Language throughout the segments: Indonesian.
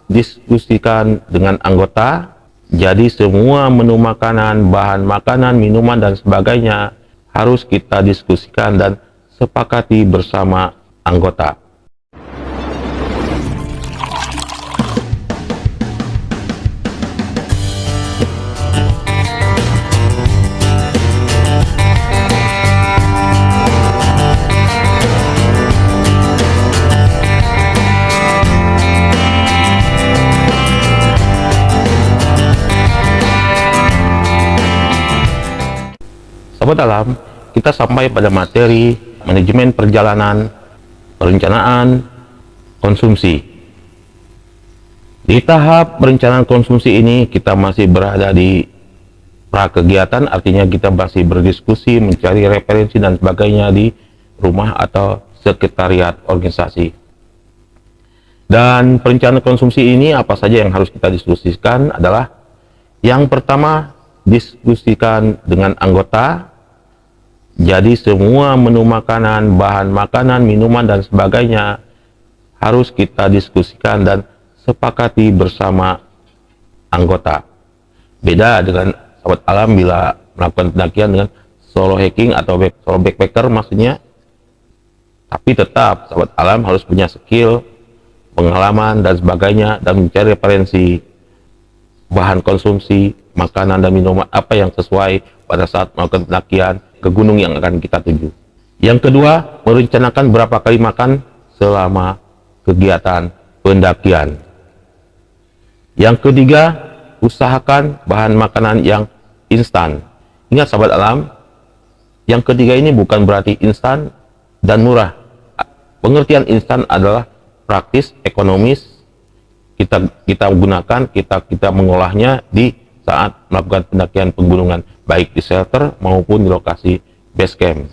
diskusikan dengan anggota. Jadi semua menu makanan, bahan makanan, minuman dan sebagainya harus kita diskusikan dan sepakati bersama anggota. Sobat Alam, kita sampai pada materi manajemen perjalanan, perencanaan, konsumsi. Di tahap perencanaan konsumsi ini kita masih berada di prakegiatan, artinya kita masih berdiskusi, mencari referensi dan sebagainya di rumah atau sekretariat organisasi. Dan perencanaan konsumsi ini apa saja yang harus kita diskusikan adalah yang pertama, diskusikan dengan anggota. Jadi semua menu makanan, bahan makanan, minuman dan sebagainya harus kita diskusikan dan sepakati bersama anggota. Beda dengan Sobat Alam bila melakukan pendakian dengan solo hiking atau solo backpacker maksudnya. Tapi tetap Sobat Alam harus punya skill, pengalaman dan sebagainya dan mencari referensi bahan konsumsi, makanan dan minuman apa yang sesuai pada saat melakukan pendakian ke gunung yang akan kita tuju. Yang kedua, merencanakan berapa kali makan selama kegiatan pendakian. Yang ketiga, usahakan bahan makanan yang instan. Ingat Sahabat Alam, yang ketiga ini bukan berarti instan dan murah. Pengertian instan adalah praktis, ekonomis, kita gunakan, kita mengolahnya di saat melakukan pendakian pegunungan, baik di shelter maupun di lokasi base camp.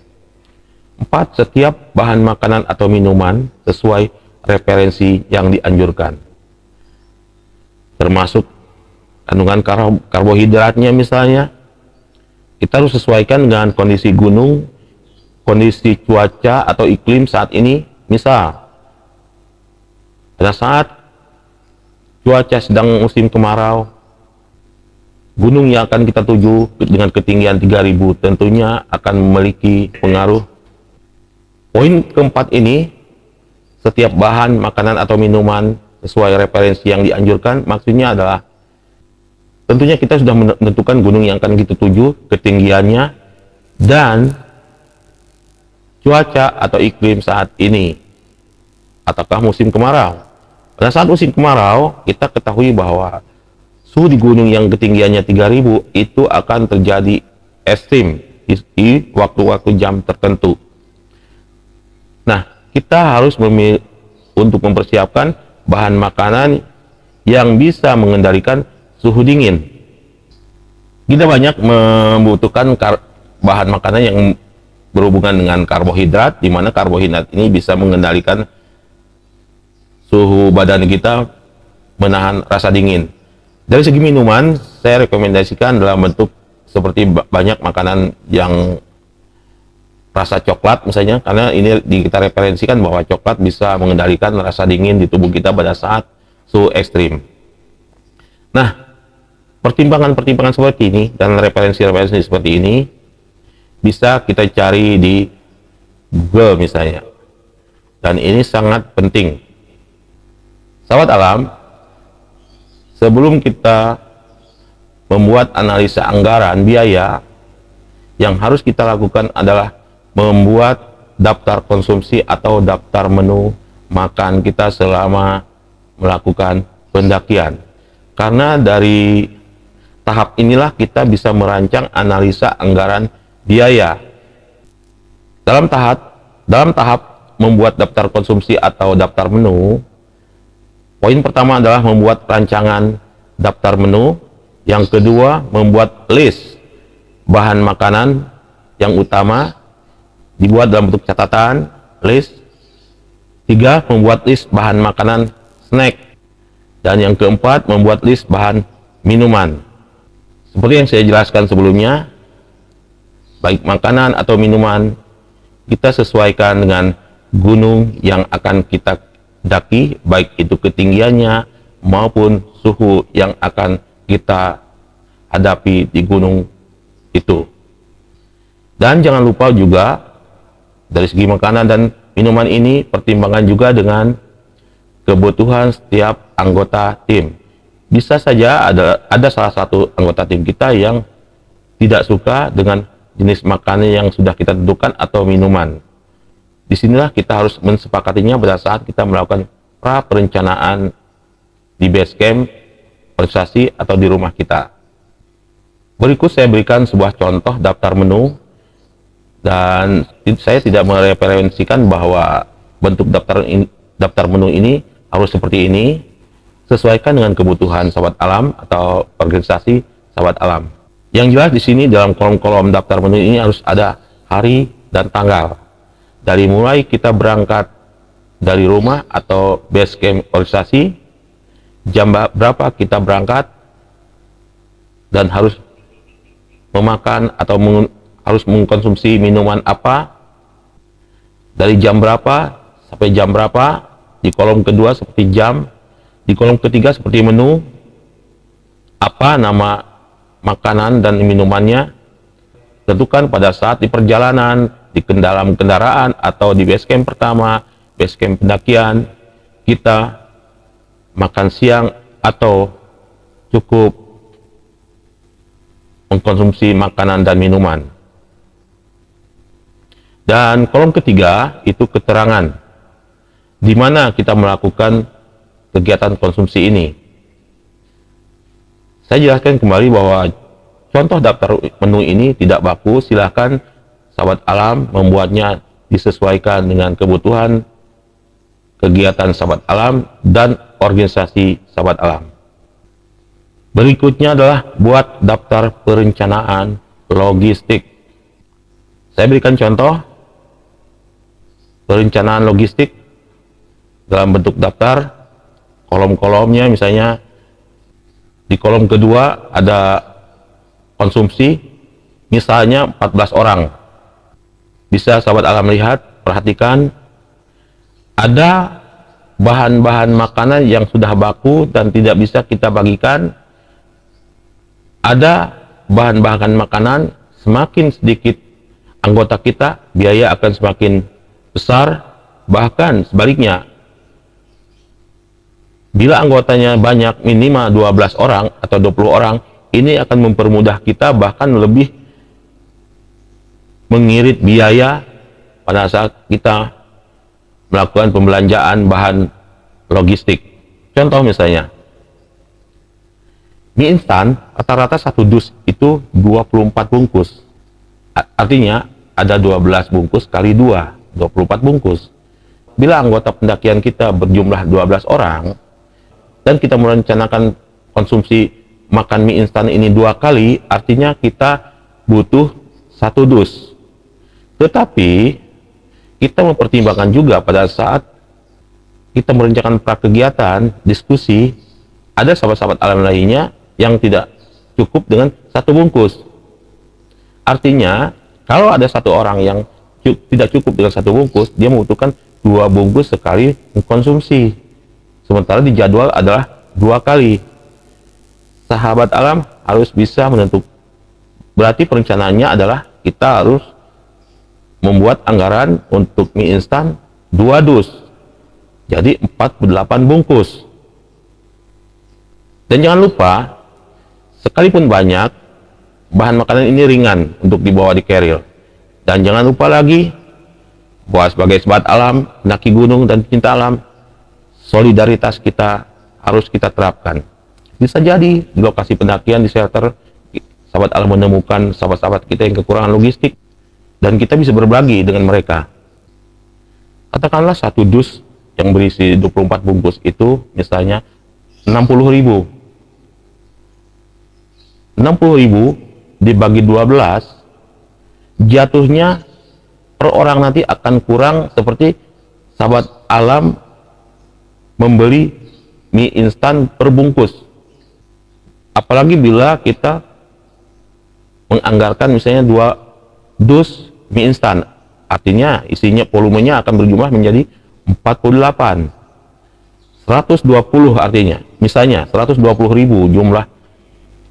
4. Setiap bahan makanan atau minuman sesuai referensi yang dianjurkan, termasuk kandungan karbohidratnya misalnya. Kita harus sesuaikan dengan kondisi gunung, kondisi cuaca atau iklim saat ini. Misal, pada saat cuaca sedang musim kemarau, gunung yang akan kita tuju dengan ketinggian 3000 tentunya akan memiliki pengaruh. Poin keempat ini, setiap bahan makanan atau minuman sesuai referensi yang dianjurkan, maksudnya adalah tentunya kita sudah menentukan gunung yang akan kita tuju, ketinggiannya, dan cuaca atau iklim saat ini. Ataukah musim kemarau? Pada saat musim kemarau, kita ketahui bahwa suhu di gunung yang ketinggiannya 3000 itu akan terjadi ekstrim di waktu-waktu jam tertentu. Nah, kita harus untuk mempersiapkan bahan makanan yang bisa mengendalikan suhu dingin. Kita banyak membutuhkan bahan makanan yang berhubungan dengan karbohidrat, di mana karbohidrat ini bisa mengendalikan suhu badan kita, menahan rasa dingin. Dari segi minuman, saya rekomendasikan dalam bentuk seperti banyak makanan yang rasa coklat misalnya, karena ini kita referensikan bahwa coklat bisa mengendalikan rasa dingin di tubuh kita pada saat suhu ekstrim. Nah, pertimbangan-pertimbangan seperti ini dan referensi-referensi seperti ini bisa kita cari di Google misalnya. Dan ini sangat penting. Sahabat Alam, sebelum kita membuat analisa anggaran biaya, yang harus kita lakukan adalah membuat daftar konsumsi atau daftar menu makan kita selama melakukan pendakian. Karena dari tahap inilah kita bisa merancang analisa anggaran biaya. Dalam tahap membuat daftar konsumsi atau daftar menu, poin pertama adalah membuat rancangan daftar menu. Yang kedua, membuat list bahan makanan yang utama, dibuat dalam bentuk catatan, list. 3. Membuat list bahan makanan snack. Dan yang keempat, membuat list bahan minuman. Seperti yang saya jelaskan sebelumnya, baik makanan atau minuman, kita sesuaikan dengan gunung yang akan kita daki, baik itu ketinggiannya, maupun suhu yang akan kita hadapi di gunung itu. Dan jangan lupa juga dari segi makanan dan minuman ini pertimbangan juga dengan kebutuhan setiap anggota tim. Bisa saja ada salah satu anggota tim kita yang tidak suka dengan jenis makanan yang sudah kita tentukan atau minuman. Disinilah kita harus mensepakatinya pada saat kita melakukan pra perencanaan di base camp, organisasi atau di rumah kita. Berikut saya berikan sebuah contoh daftar menu, dan saya tidak mereferensikan bahwa bentuk daftar menu ini harus seperti ini. Sesuaikan dengan kebutuhan sahabat alam atau organisasi sahabat alam. Yang jelas di sini dalam kolom-kolom daftar menu ini harus ada hari dan tanggal. Dari mulai kita berangkat dari rumah atau base camp organisasi, jam berapa kita berangkat, dan harus memakan atau harus mengkonsumsi minuman apa, dari jam berapa sampai jam berapa, di kolom kedua seperti jam, di kolom ketiga seperti menu, apa nama makanan dan minumannya, tentukan pada saat di perjalanan, di dalam kendaraan atau di base camp pertama, base camp pendakian, kita makan siang atau cukup mengkonsumsi makanan dan minuman. Dan kolom ketiga itu keterangan di mana kita melakukan kegiatan konsumsi ini. Saya jelaskan kembali bahwa contoh daftar menu ini tidak baku. Silahkan sahabat alam membuatnya disesuaikan dengan kebutuhan kegiatan sahabat alam dan organisasi sahabat alam. Berikutnya adalah buat daftar perencanaan logistik. Saya berikan contoh perencanaan logistik dalam bentuk daftar. Kolom-kolomnya misalnya di kolom kedua ada konsumsi, misalnya 14 orang. Bisa sahabat alam lihat, perhatikan, ada bahan-bahan makanan yang sudah baku dan tidak bisa kita bagikan. Ada bahan-bahan makanan, semakin sedikit anggota kita, biaya akan semakin besar. Bahkan sebaliknya, bila anggotanya banyak, minimal 12 orang atau 20 orang, ini akan mempermudah kita, bahkan lebih mengirit biaya pada saat kita melakukan pembelanjaan bahan logistik. Contoh misalnya, mie instan rata-rata satu dus itu 24 bungkus. Artinya ada 12 bungkus kali 2, 24 bungkus. Bila anggota pendakian kita berjumlah 12 orang, dan kita merencanakan konsumsi makan mie instan ini 2 kali, artinya kita butuh 1 dus. Tetapi kita mempertimbangkan juga pada saat kita merencanakan prakegiatan, diskusi, ada sahabat-sahabat alam lainnya yang tidak cukup dengan 1 bungkus. Artinya kalau ada 1 orang yang tidak cukup dengan 1 bungkus, dia membutuhkan 2 bungkus sekali mengkonsumsi. Sementara di jadwal adalah 2 kali. Sahabat alam harus bisa menentukan. Berarti perencanaannya adalah kita harus membuat anggaran untuk mie instan 2 dus. Jadi 48 bungkus. Dan jangan lupa, sekalipun banyak, bahan makanan ini ringan untuk dibawa di carrier. Dan jangan lupa lagi, bahwa sebagai sahabat alam, pendaki gunung dan pecinta alam, solidaritas kita harus kita terapkan. Bisa jadi di lokasi pendakian, di shelter, sahabat alam menemukan sahabat-sahabat kita yang kekurangan logistik, dan kita bisa berbagi dengan mereka. Katakanlah 1 dus yang berisi 24 bungkus itu misalnya 60.000. 60.000 dibagi 12, jatuhnya per orang nanti akan kurang seperti sahabat alam membeli mie instan per bungkus. Apalagi bila kita menganggarkan misalnya 2 dus mie instan, artinya isinya volumenya akan berjumlah menjadi 48. 120 artinya, misalnya 120.000 jumlah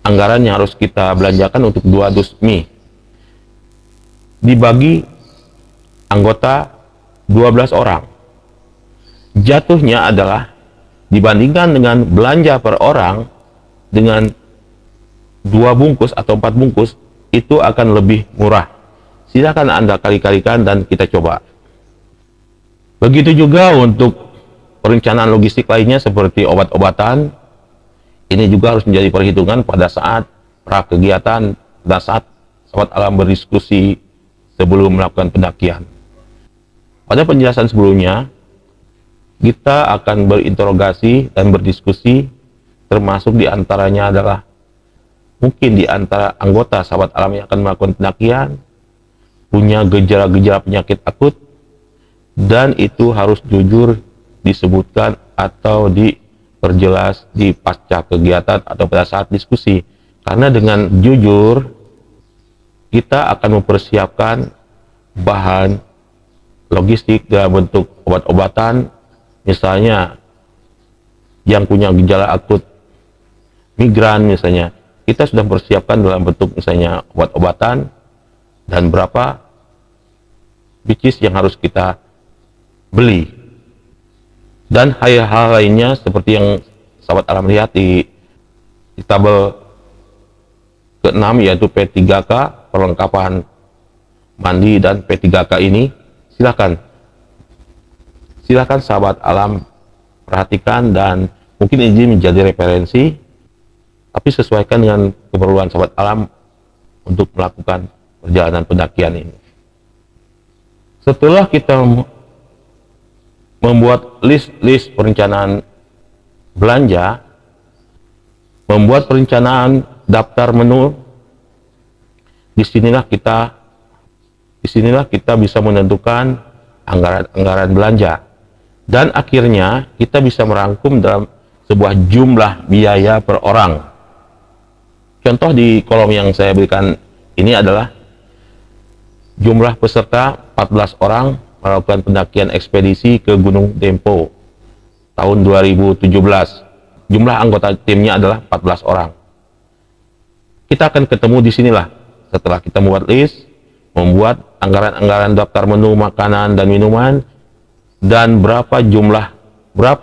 anggaran yang harus kita belanjakan untuk 2 dus mie. Dibagi anggota 12 orang. Jatuhnya adalah dibandingkan dengan belanja per orang dengan 2 bungkus atau 4 bungkus, itu akan lebih murah. Silakan Anda kali-kalikan dan kita coba. Begitu juga untuk perencanaan logistik lainnya seperti obat-obatan. Ini juga harus menjadi perhitungan pada saat prakegiatan dan saat sahabat alam berdiskusi sebelum melakukan pendakian. Pada penjelasan sebelumnya, kita akan berinterogasi dan berdiskusi, termasuk diantaranya adalah mungkin di antara anggota sahabat alam yang akan melakukan pendakian punya gejala-gejala penyakit akut, dan itu harus jujur disebutkan atau diperjelas di pasca kegiatan atau pada saat diskusi. Karena dengan jujur kita akan mempersiapkan bahan logistik dalam bentuk obat-obatan, misalnya yang punya gejala akut migran misalnya, kita sudah mempersiapkan dalam bentuk misalnya obat-obatan dan berapa biji yang harus kita beli. Dan hal-hal lainnya seperti yang sahabat alam lihat di tabel ke-6, yaitu P3K, perlengkapan mandi dan P3K ini, silakan sahabat alam perhatikan dan mungkin ini menjadi referensi, tapi sesuaikan dengan keperluan sahabat alam untuk melakukan perjalanan pendakian ini. Setelah kita membuat list perencanaan belanja, membuat perencanaan daftar menu, disinilah kita bisa menentukan anggaran belanja, dan akhirnya kita bisa merangkum dalam sebuah jumlah biaya per orang. Contoh di kolom yang saya berikan ini adalah jumlah peserta 14 orang melakukan pendakian ekspedisi ke Gunung Dempo tahun 2017. Jumlah anggota timnya adalah 14 orang. Kita akan ketemu di sinilah setelah kita membuat list, membuat anggaran-anggaran daftar menu makanan dan minuman, dan berapa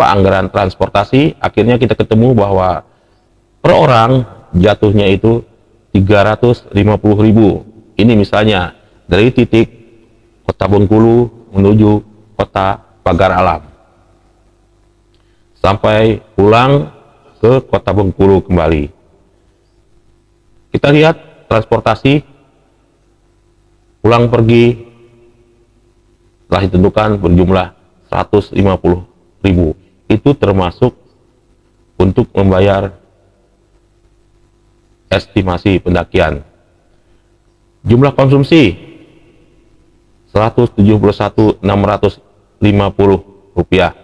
anggaran transportasi. Akhirnya kita ketemu bahwa per orang jatuhnya itu 350.000. Ini misalnya dari titik Kota Bengkulu menuju Kota Pagar Alam, sampai pulang ke Kota Bengkulu kembali. Kita lihat transportasi pulang pergi telah ditentukan berjumlah 150.000. Itu termasuk untuk membayar estimasi pendakian. Jumlah konsumsi 171.650 rupiah.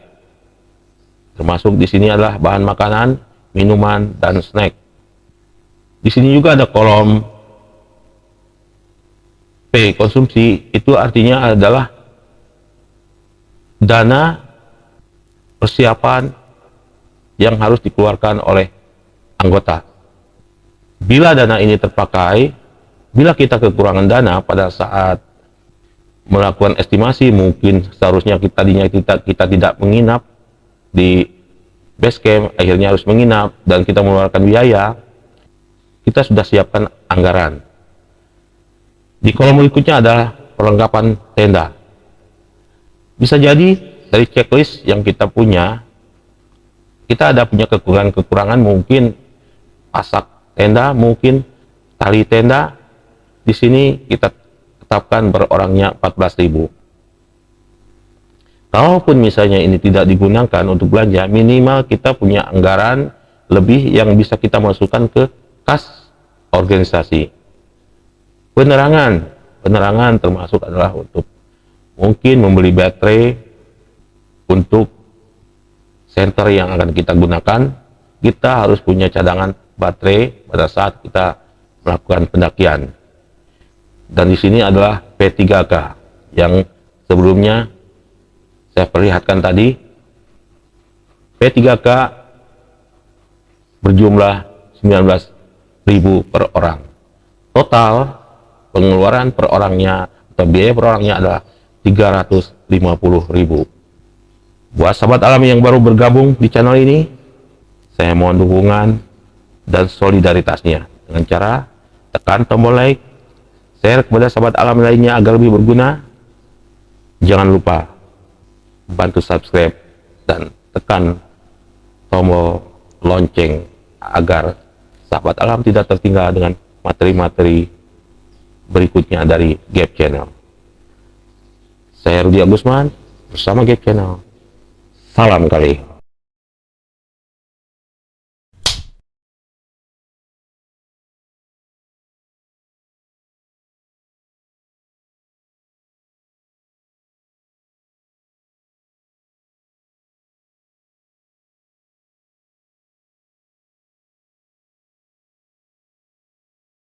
Termasuk di sini adalah bahan makanan, minuman, dan snack. Di sini juga ada kolom P, konsumsi. Itu artinya adalah dana persiapan yang harus dikeluarkan oleh anggota. Bila dana ini terpakai, bila kita kekurangan dana pada saat melakukan estimasi, mungkin seharusnya kita tidak menginap di base camp, akhirnya harus menginap dan kita mengeluarkan biaya, kita sudah siapkan anggaran. Di kolom berikutnya adalah perlengkapan tenda. Bisa jadi dari checklist yang kita punya, kita ada punya kekurangan, mungkin pasak tenda, mungkin tali tenda. Di sini kita tetapkan per orangnya 14.000. Kalaupun misalnya ini tidak digunakan untuk belanja, minimal kita punya anggaran lebih yang bisa kita masukkan ke kas organisasi. Penerangan termasuk adalah untuk mungkin membeli baterai untuk senter yang akan kita gunakan. Kita harus punya cadangan baterai pada saat kita melakukan pendakian. Dan di sini adalah P3K yang sebelumnya saya perlihatkan tadi. P P3K berjumlah 19.000 per orang. Total pengeluaran per orangnya atau biaya per orangnya adalah 350.000. Buat sahabat alam yang baru bergabung di channel ini, saya mohon dukungan dan solidaritasnya dengan cara tekan tombol like, share kepada sahabat alam lainnya agar lebih berguna. Jangan lupa bantu subscribe dan tekan tombol lonceng agar sahabat alam tidak tertinggal dengan materi-materi berikutnya dari Gap Channel. Saya Rudi Agusman bersama Gap Channel. Salam kali.